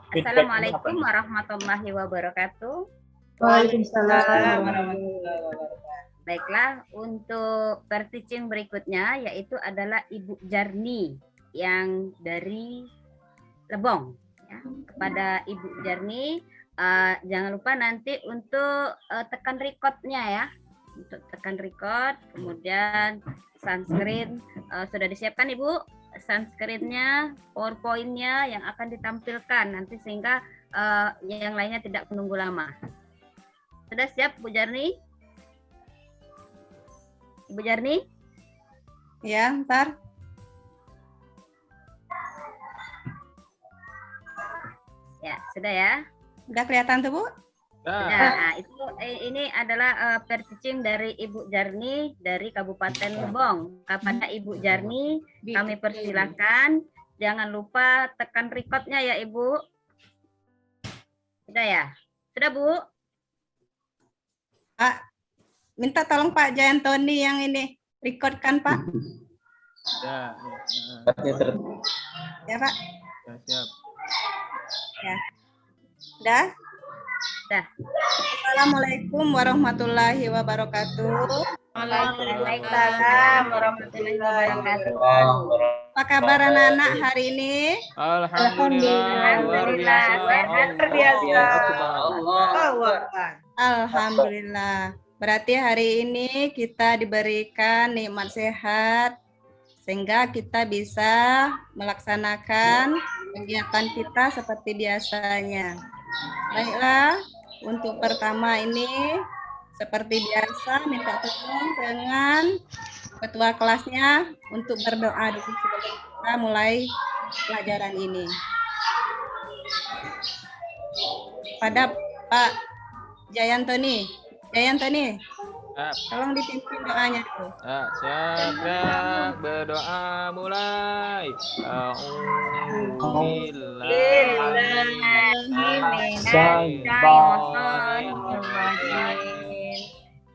Assalamualaikum warahmatullahi wabarakatuh. Waalaikumsalam warahmatullahi wabarakatuh. Baiklah, untuk per-teaching berikutnya yaitu adalah Ibu Jarni yang dari Lebong. Ya. Kepada Ibu Jarni, jangan lupa nanti untuk tekan recordnya ya. Untuk tekan record, kemudian sunscreen sudah disiapkan Ibu, sunscreennya, PowerPoint-nya yang akan ditampilkan nanti sehingga yang lainnya tidak menunggu lama. Sudah siap Bu Jarni? Ibu Jarni? Ya, ntar. Ya, sudah ya. Udah kelihatan tuh, Bu? Nah, itu ini adalah per-teaching dari Ibu Jarni dari Kabupaten Lebong. Kepada Ibu Jarni, kami persilakan. Jangan lupa tekan record-nya ya, Ibu. Sudah ya? Sudah, Bu? Pak, minta tolong Pak Jayantoni yang ini recordkan, Pak. Ya. Ya, Pak. Ya, siap. Ya. Udah? Dah. Assalamualaikum warahmatullahi wabarakatuh. Waalaikumsalam warahmatullahi wabarakatuh. Apa kabar anak-anak hari ini? Alhamdulillah. Luar biasa. Alhamdulillah. Berarti hari ini kita diberikan nikmat sehat sehingga kita bisa melaksanakan kegiatan kita seperti biasanya. Baiklah, untuk pertama ini seperti biasa minta tolong dengan ketua kelasnya untuk berdoa dulu sebelum kita mulai pelajaran ini. Pada Pak Jayantoni, tolong dipimpin doanya dulu. Ya, siap ya. Berdoa mulai.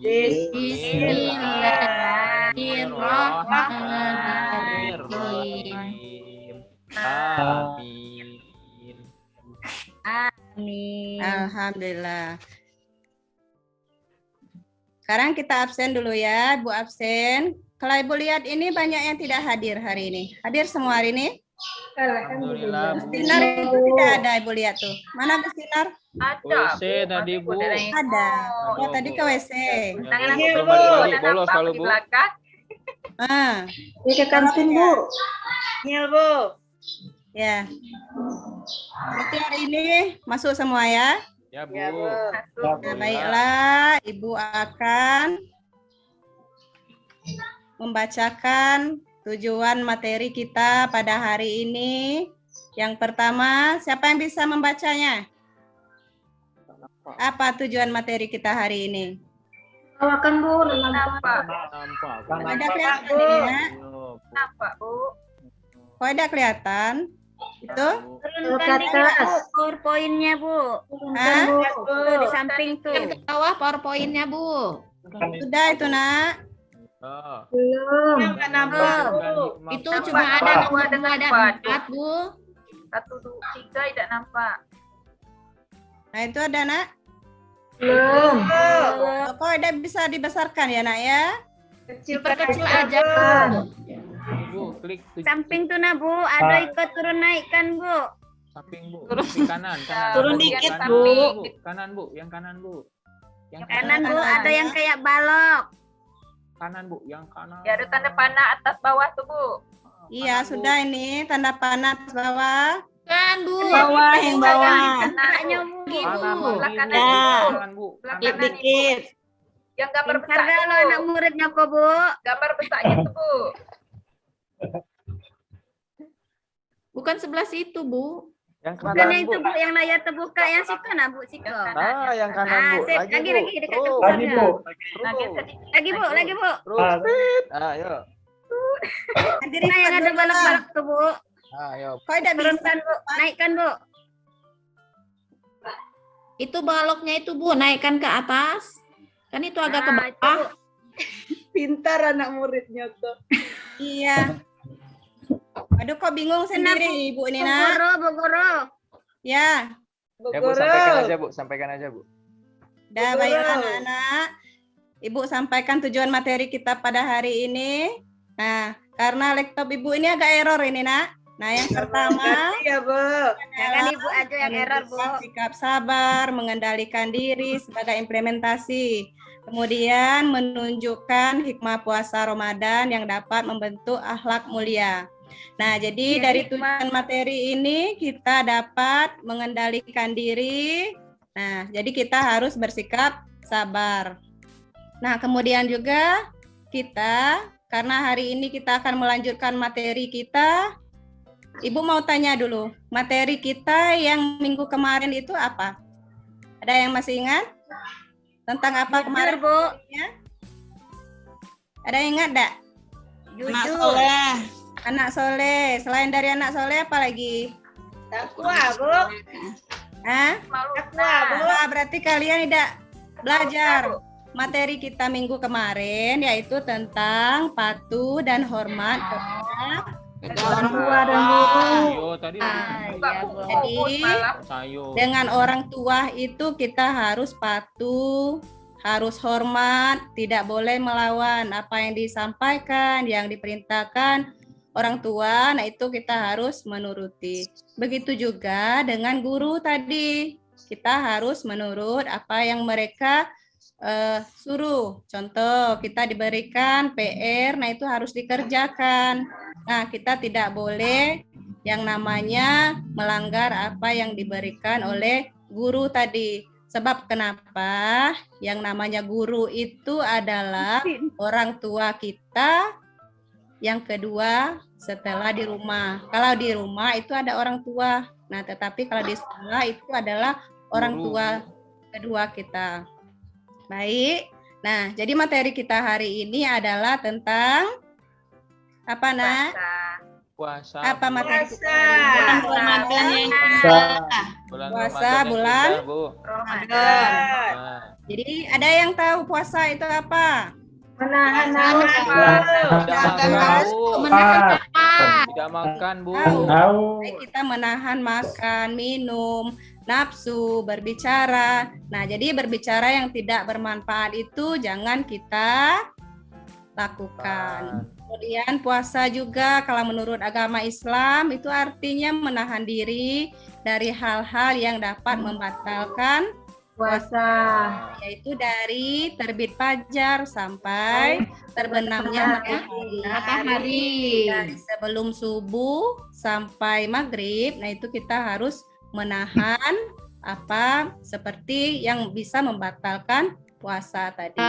Bismillahirrahmanirrahim. Amin. Alhamdulillah. Sekarang kita absen dulu ya, Bu absen. Kalau Ibu lihat ini banyak yang tidak hadir hari ini. Hadir semua hari ini? Alhamdulillah. Sinar itu tidak ada, Ibu lihat tuh. Mana Bu Sinar? Ada. WC tadi, Bu. Ada. Oh, tadi ke WC. Tangan Ya, aku Bu. Balik bolos kalau, Bu. Ah, Ini ke kantin, Bu. Iya, Bu. ya. Berarti hari ini masuk semua ya? Ya, Bu. Nah, baiklah, Ibu akan membacakan tujuan materi kita pada hari ini. Yang pertama, siapa yang bisa membacanya? Apa tujuan materi kita hari ini? Bawakan, Bu. Nampak. Kok ada kelihatan ini, Nak? Nampak, Bu. Kok ada kelihatan? Itu? Turunkan dikit, Bu, PowerPoint-nya, Bu. Hah? Tuh, di samping tuh. Ke bawah PowerPoint-nya, Bu. Sudah itu, Nak. Belum. Itu cuma ada nomor 2 dan 4, Bu. 1, 2, 3 tidak nampak. Nah, itu ada, Nak. Belum. Oh, kok ada bisa dibesarkan ya, Nak ya? Kecil-kecil aja, Bu. Bu, klik Samping tuh, nah, Bu. Ada ikut turun naikkan, Bu. samping, Bu. Di kanan. Turun Bu. dikit, Kanan, Bu. Kanan, Bu. Yang kanan, Bu. Yang Kanan, Bu. kanan, Ada ya. yang kayak balok. Kanan, Bu. Yang kanan. Ya, ada tanda panah atas bawah tuh, Bu. Iya, Kanan, Bu. sudah ini tanda panah atas bawah. Kan, Bu. Bawah, yang bawah. Kanannya, Bu. Kanan, Bu. Sebelah kanan, Ya. Bu. Kanan, Bu. Sebelah Kanan, Bu. Dikit. Yang gambar besar Pintar itu, kalau Bu. anak muridnya kok, Bu. Gambar besar itu, Bu. Bukan sebelah situ, Bu. Yang Bukan kanan, yang Bu. itu, Bu, yang layar terbuka, yang situ, nah, Bu, situ. Ah, yang kanan, Bu. sip. Lagi, Lagi, Bu. lagi, dekat ke Terus. pusatnya. Terus. Lagi sedikit. Lagi, Bu, lagi, Bu. Terus. Fit. Ayo. Hadirin Nah, yang ada dulu, balok-balok tuh, Bu. Ayo. kok tidak bisa? Turunkan, Bu. Naikkan, Bu. Itu baloknya itu, Bu, naikkan ke atas. Kan itu agak ke Nah, itu, bawah. Bu. Pintar anak muridnya tuh. Iya. Aduh, kok bingung sendiri Ibu ini, Nak. Bu Guru. Ya, Bu Ya Bu, Guru. sampaikan aja Bu, sampaikan aja Bu. udah Bu baiklah Guru. anak-anak. Ibu sampaikan tujuan materi kita pada hari ini. Nah, karena laptop Ibu ini agak error ini, Nak. Nah, yang pertama Ngerti ya, Bu. Jangan ibu aja yang error, Bu. menunjukkan sikap sabar, mengendalikan diri sebagai implementasi. Kemudian menunjukkan hikmah puasa Ramadan yang dapat membentuk akhlak mulia. Nah, jadi Iya, dari hikmah. tujuan materi ini kita dapat mengendalikan diri. Nah, jadi kita harus bersikap sabar. Nah, kemudian juga kita, karena hari ini kita akan melanjutkan materi kita, Ibu mau tanya dulu, materi kita yang minggu kemarin itu apa? Ada yang masih ingat? Tentang apa kemarin? Jujur, Bu. Ada yang ingat enggak? Jujur. Anak soleh. Selain dari anak soleh apa lagi? Takwa, Bu. Hah? Takwa, Bu. Wah, berarti kalian tidak belajar materi kita minggu kemarin, yaitu tentang patuh dan hormat kepada orang tua dan guru. Ayo tadi Iya, Bu. Jadi Sayo. dengan orang tua itu kita harus patuh, harus hormat, tidak boleh melawan apa yang disampaikan, yang diperintahkan orang tua. Nah, itu kita harus menuruti. Begitu juga dengan guru tadi. Kita harus menurut apa yang mereka suruh. Contoh, kita diberikan PR, nah itu harus dikerjakan. Nah, kita tidak boleh yang namanya melanggar apa yang diberikan oleh guru tadi. Sebab kenapa? Yang namanya guru itu adalah orang tua kita. Yang kedua, setelah di rumah. Kalau di rumah itu ada orang tua. Nah, tetapi kalau di sekolah itu adalah orang tua kedua kita. Baik. Nah, jadi materi kita hari ini adalah tentang apa, Nak? Puasa. Apa materi kita? Puasa. Ramadan yang Bulan Puasa, Ramadan yang bulan indah, Bu. Ramadan. Nah, Jadi ada yang tahu puasa itu apa? Menahan Menahan nafas. tidak makan, Bu. menahan apa? Tidak makan, Bu. Tahu. Baik, kita menahan makan, minum, nafsu, berbicara. Nah, jadi berbicara yang tidak bermanfaat itu jangan kita lakukan. Kemudian puasa juga kalau menurut agama Islam itu artinya menahan diri dari hal-hal yang dapat membatalkan Puasa. yaitu dari terbit fajar sampai terbenamnya Matahari. dari sebelum subuh sampai maghrib. Nah, itu kita harus menahan apa seperti yang bisa membatalkan puasa tadi.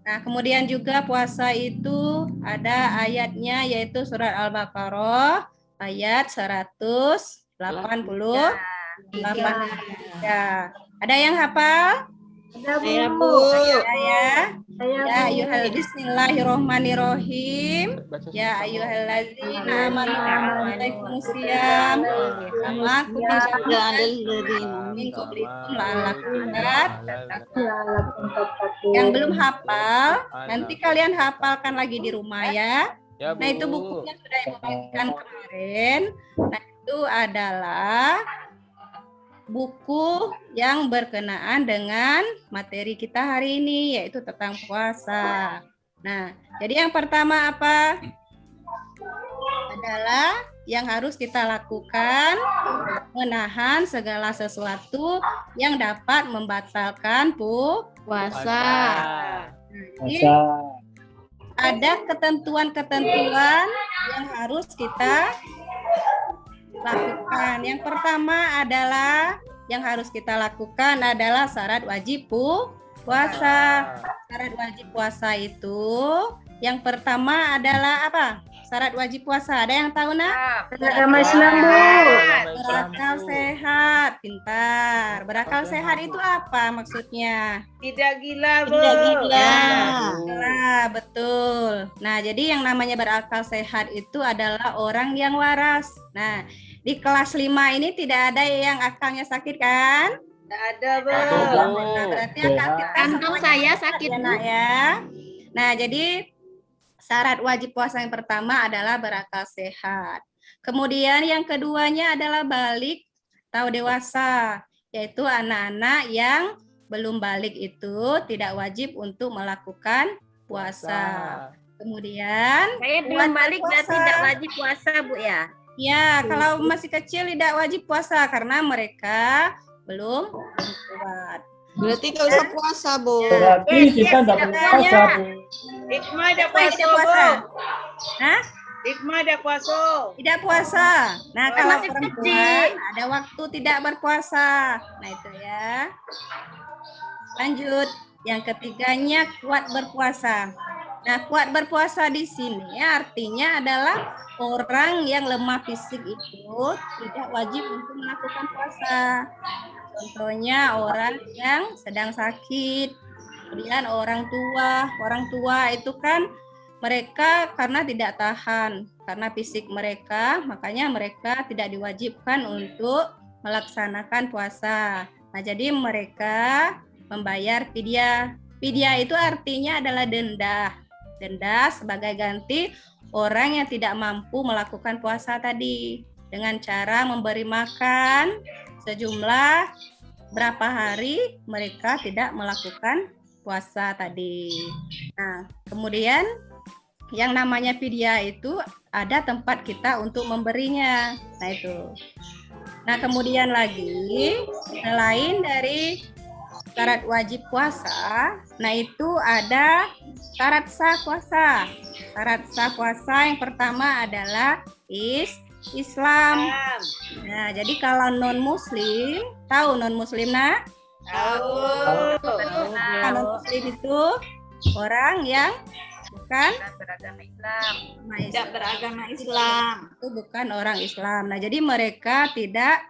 Nah, kemudian juga puasa itu ada ayatnya yaitu surat Al-Baqarah ayat 188. Ya. Ada yang hafal? Ada, Bu. Ya. Saya, Ya ayyuhal bismillahirrahmanirrahim. Ya ayyuhallazina amanu alaikumusiyam kama kutiba min qablikum la'allakum tattaqun. Yang belum hafal, nanti kalian hafalkan lagi di rumah ya. Ya, Bu. Nah, itu bukunya sudah Ibu bagikan kemarin. Nah, itu adalah buku yang berkenaan dengan materi kita hari ini, yaitu tentang puasa. Nah, jadi yang pertama apa? Adalah yang harus kita lakukan menahan segala sesuatu yang dapat membatalkan Puasa. Jadi, ada ketentuan-ketentuan yang harus kita lakukan. Yang pertama adalah yang harus kita lakukan adalah syarat wajib puasa. Syarat wajib puasa itu yang pertama adalah apa? Syarat wajib puasa. Ada yang tahu, Nak? agama Islam, Bu. Berakal sehat, pintar. Berakal sehat itu apa maksudnya? Tidak gila, Bu. Tidak gila. Nah, betul. Nah, jadi yang namanya berakal sehat itu adalah orang yang waras. Nah, di kelas 5 ini tidak ada yang akalnya sakit kan? Tidak ada, Bu. Nah, berarti akal kita Kantong semuanya saya sehat sakit, ya, Bu. Nak, ya. Nah, jadi syarat wajib puasa yang pertama adalah berakal sehat. Kemudian yang keduanya adalah balik atau dewasa, yaitu anak-anak yang belum balik itu tidak wajib untuk melakukan puasa. Kemudian Saya belum balik berarti tidak wajib puasa, Bu ya. ya, kalau masih kecil tidak wajib puasa karena mereka belum kuat. Berarti nggak usah puasa, Bu. Berarti kita tidak puasa, Bu. Hikmah ada Apa yang puasa, tidak puasa? Bu. Hah? Hikmah ada puasa. Tidak puasa. Nah, Oh, kalau masih perempuan kecil. ada waktu tidak berpuasa. Nah, itu ya. Lanjut. Yang ketiganya kuat berpuasa. Nah, kuat berpuasa di sini artinya adalah orang yang lemah fisik itu tidak wajib untuk melakukan puasa. Contohnya orang yang sedang sakit, kemudian orang tua itu kan mereka karena tidak tahan, karena fisik mereka, makanya mereka tidak diwajibkan untuk melaksanakan puasa. Nah, jadi mereka membayar fidyah. Fidyah itu artinya adalah denda. Denda sebagai ganti orang yang tidak mampu melakukan puasa tadi dengan cara memberi makan sejumlah berapa hari mereka tidak melakukan puasa tadi. Nah, kemudian yang namanya fidyah itu ada tempat kita untuk memberinya. Nah, itu. Nah, kemudian lagi selain dari syarat wajib puasa, nah itu ada syarat sah puasa. Syarat sah puasa yang pertama adalah Islam. Nah, jadi kalau non-muslim, tahu non-muslim nak? Tahu. Nah, non-muslim itu orang yang bukan Beragama Islam. Tidak beragama Islam. itu bukan orang Islam. Nah, jadi mereka tidak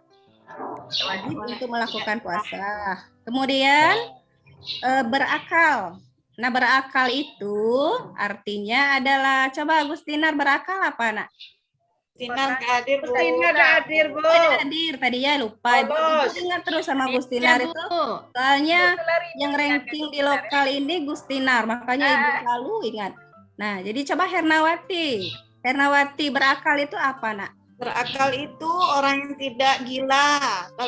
wajib untuk melakukan puasa. Kemudian berakal. Nah, berakal itu artinya adalah, coba Agustinar berakal apa, nak? Sinar nggak hadir, Bu. Ini ada hadir, Bu. Hadir tadi ya, lupa. Ibu Bos. dengar terus sama Agustinar itu. Soalnya yang ranking di lokal ini Gustinar, makanya Ibu selalu ingat. Nah, jadi coba Hernawati. Hernawati berakal itu apa, nak? Berakal itu orang yang tidak gila atau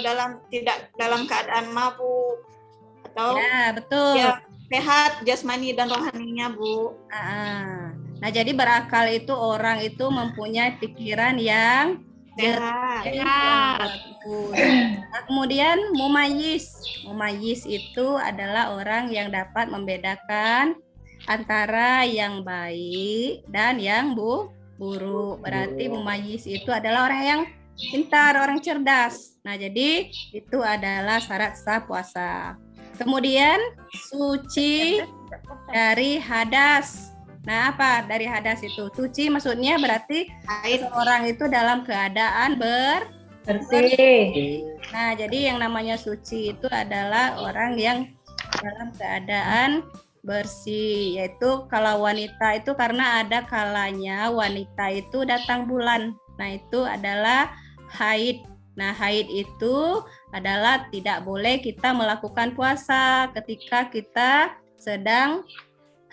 tidak dalam keadaan mabuk atau Ya, betul. ya sehat jasmani dan rohaninya, Bu. Nah, jadi berakal itu orang itu mempunyai pikiran yang Sehat. bagus. Nah, kemudian mumayyiz. Mumayyiz itu adalah orang yang dapat membedakan antara yang baik dan yang buruk. Berarti mumayyiz itu adalah orang yang pintar, orang cerdas. Nah, jadi itu adalah syarat sah puasa. Kemudian suci dari hadas. Nah, apa dari hadas itu? Suci maksudnya berarti Haid. orang itu dalam keadaan Bersih. Nah, jadi yang namanya suci itu adalah orang yang dalam keadaan bersih, yaitu kalau wanita itu karena ada kalanya wanita itu datang bulan. Nah, itu adalah haid. Nah, haid itu adalah tidak boleh kita melakukan puasa ketika kita sedang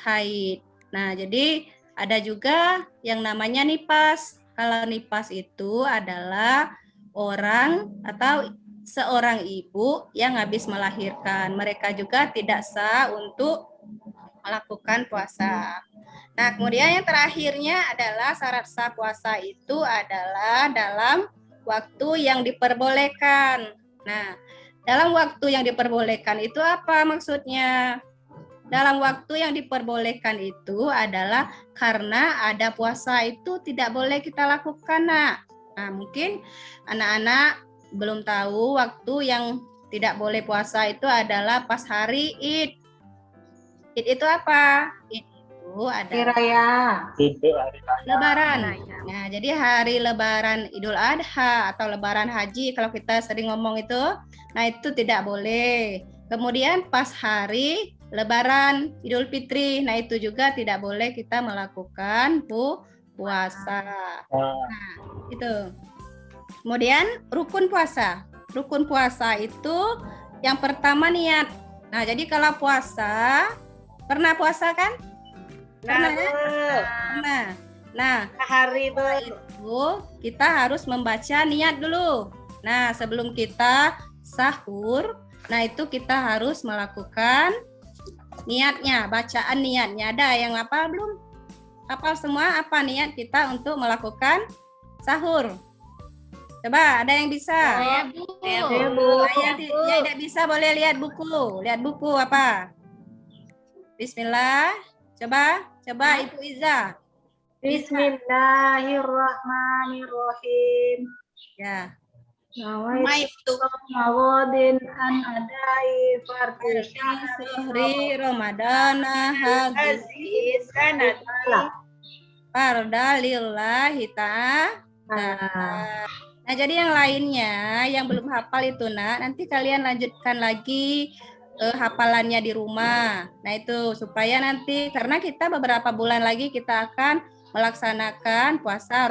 haid. Nah, jadi ada juga yang namanya nifas. Kalau nifas itu adalah orang atau seorang ibu yang habis melahirkan. Mereka juga tidak sah untuk melakukan puasa. Nah, kemudian yang terakhirnya adalah syarat sah puasa itu adalah dalam waktu yang diperbolehkan. Nah, dalam waktu yang diperbolehkan itu apa maksudnya? Dalam waktu yang diperbolehkan itu adalah karena ada puasa itu tidak boleh kita lakukan, nak. Nah, mungkin anak-anak belum tahu waktu yang tidak boleh puasa itu adalah pas hari Id. Id itu apa? Id itu adalah Lebaran. Nah, jadi hari Lebaran Idul Adha atau Lebaran Haji kalau kita sering ngomong itu, nah itu tidak boleh. Kemudian pas hari Lebaran Idul Fitri, nah itu juga tidak boleh kita melakukan puasa. Nah, itu. Kemudian rukun puasa. Rukun puasa itu yang pertama niat. Nah, jadi kalau puasa, pernah puasa kan? Pernah ya? Pernah. Nah, Hari, Bu. itu kita harus membaca niat dulu. Nah, sebelum kita sahur, nah itu kita harus melakukan niatnya, bacaan niatnya. Ada yang hafal belum? Hafal semua apa niat kita untuk melakukan sahur? Coba, ada yang bisa? Saya Bu. Ya, Yang tidak bisa boleh lihat buku. Lihat buku apa? Bismillah. Coba Ibu Iza. Bismillahirrahmanirrahim. Ya. Nawaitu Mawadin an adai fardi Suhri Ramadana hazi Aziz sanat. farda lillahi ta'ala. Nah, jadi yang lainnya yang belum hafal itu nanti kalian lanjutkan lagi hafalannya di rumah. Nah, itu supaya nanti karena kita beberapa bulan lagi kita akan melaksanakan puasa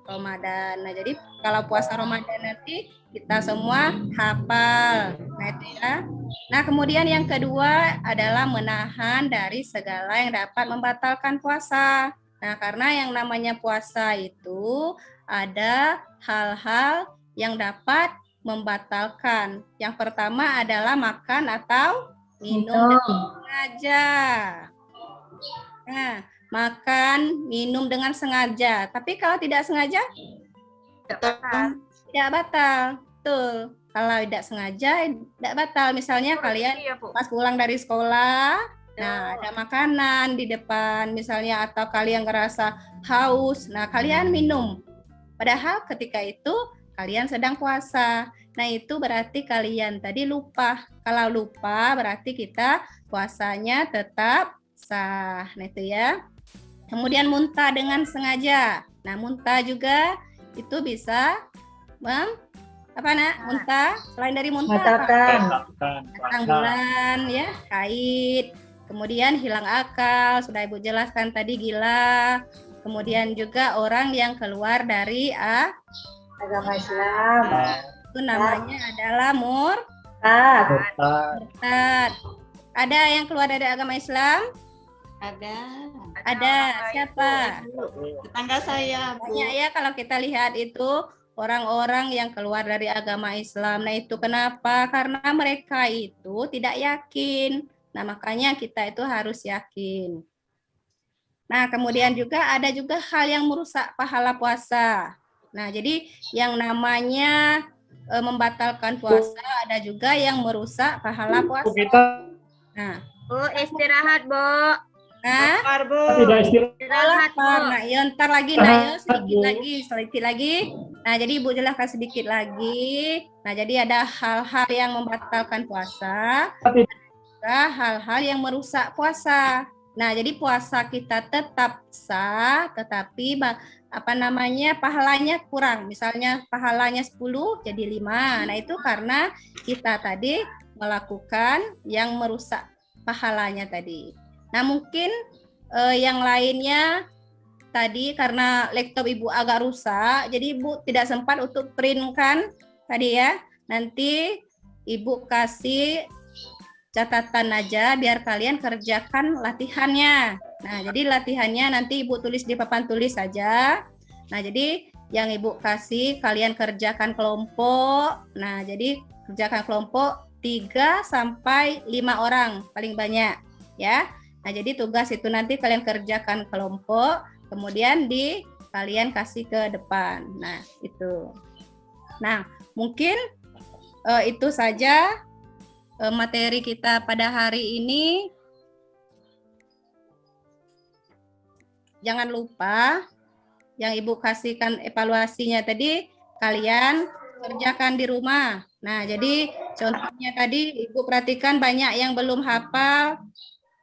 Ramadan. Nah, jadi kalau puasa Ramadan nanti kita semua hafal. Nah, itu ya. Nah, kemudian yang kedua adalah menahan dari segala yang dapat membatalkan puasa. Nah, karena yang namanya puasa itu ada hal-hal yang dapat membatalkan. Yang pertama adalah makan atau minum dengan sengaja. Nah, makan, minum dengan sengaja. Tapi kalau tidak sengaja, tidak batal. Betul. Kalau tidak sengaja, tidak batal. Misalnya kalian pas pulang dari sekolah, nah ada makanan di depan misalnya, atau kalian ngerasa haus, nah kalian minum. Padahal ketika itu kalian sedang puasa. Nah, itu berarti kalian tadi lupa. Kalau lupa berarti kita puasanya tetap sah. Nah, itu ya. Kemudian muntah dengan sengaja. Nah, muntah juga itu bisa muntah selain dari muntah tanggulan ya, haid. Kemudian hilang akal, sudah Ibu jelaskan tadi, gila. Kemudian juga orang yang keluar dari agama Islam. itu namanya adalah Murtad. Ada yang keluar dari agama Islam? Ada. Siapa? tetangga saya, Bu. Banyak ya kalau kita lihat itu orang-orang yang keluar dari agama Islam. Nah, itu kenapa? Karena mereka itu tidak yakin. Nah, makanya kita itu harus yakin. Nah, kemudian juga ada juga hal yang merusak pahala puasa. Nah, jadi yang namanya membatalkan puasa, ada juga yang merusak pahala puasa. Nah, Bu, istirahat, Bu. nah, Lapar, Bu. Tidak istirahat. Istirahat, Bu. nah, ya ntar lagi, nah, ya, sedikit lagi. Nah, jadi Ibu jelaskan sedikit lagi. Nah, jadi ada hal-hal yang membatalkan puasa, ada hal-hal yang merusak puasa. Nah, jadi puasa kita tetap sah, tetapi pahalanya kurang. Misalnya pahalanya 10 jadi 5. Nah, itu karena kita tadi melakukan yang merusak pahalanya tadi. Nah, mungkin yang lainnya tadi karena laptop Ibu agak rusak, jadi Ibu tidak sempat untuk printkan tadi ya. Nanti Ibu kasih catatan aja biar kalian kerjakan latihannya. Nah, jadi latihannya nanti Ibu tulis di papan tulis saja. Nah, jadi yang Ibu kasih kalian kerjakan kelompok. Nah, jadi kerjakan kelompok 3 sampai 5 orang paling banyak ya. Nah, jadi tugas itu nanti kalian kerjakan kelompok, kemudian kalian kasih ke depan. Nah, itu. Nah, mungkin itu saja materi kita pada hari ini. Jangan lupa yang Ibu kasihkan evaluasinya tadi kalian kerjakan di rumah. Nah, jadi contohnya tadi Ibu perhatikan banyak yang belum hafal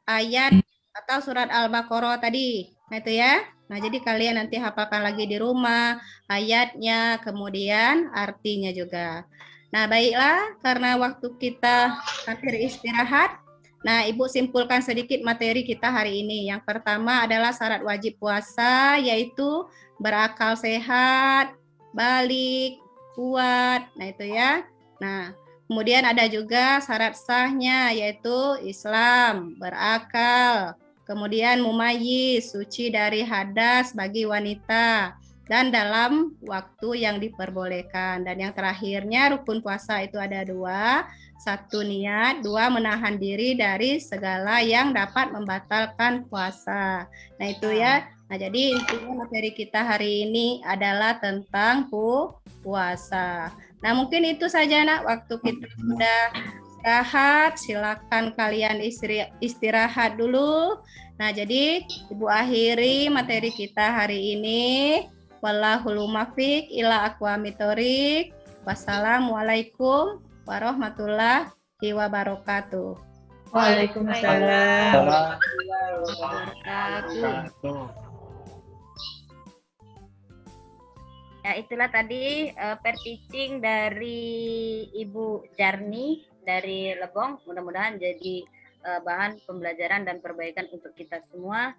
ayat atau surat Al-Baqarah tadi. Nah, itu ya. Nah, jadi kalian nanti hafalkan lagi di rumah ayatnya, kemudian artinya juga. Nah, baiklah, karena waktu kita hampir istirahat, nah Ibu simpulkan sedikit materi kita hari ini. Yang pertama adalah syarat wajib puasa, yaitu berakal sehat, balik, kuat, nah itu ya. Nah, kemudian ada juga syarat sahnya, yaitu Islam, berakal, kemudian mumayyiz, suci dari hadas bagi wanita, dan dalam waktu yang diperbolehkan. Dan yang terakhirnya rukun puasa itu ada 2. 1 niat, 2 menahan diri dari segala yang dapat membatalkan puasa. Nah itu ya. Nah jadi intinya materi kita hari ini adalah tentang puasa. Nah mungkin itu saja nak, waktu kita sudah istirahat, silakan kalian istirahat dulu. Nah jadi Ibu akhiri materi kita hari ini. Wallahul muwaffiq ila aqwamit thoriq. Wassalamualaikum warahmatullahi wabarakatuh. Waalaikumsalam. Wabarakatuh. Ya itulah tadi teaching dari Ibu Jarni dari Lebong. Mudah-mudahan jadi bahan pembelajaran dan perbaikan untuk kita semua.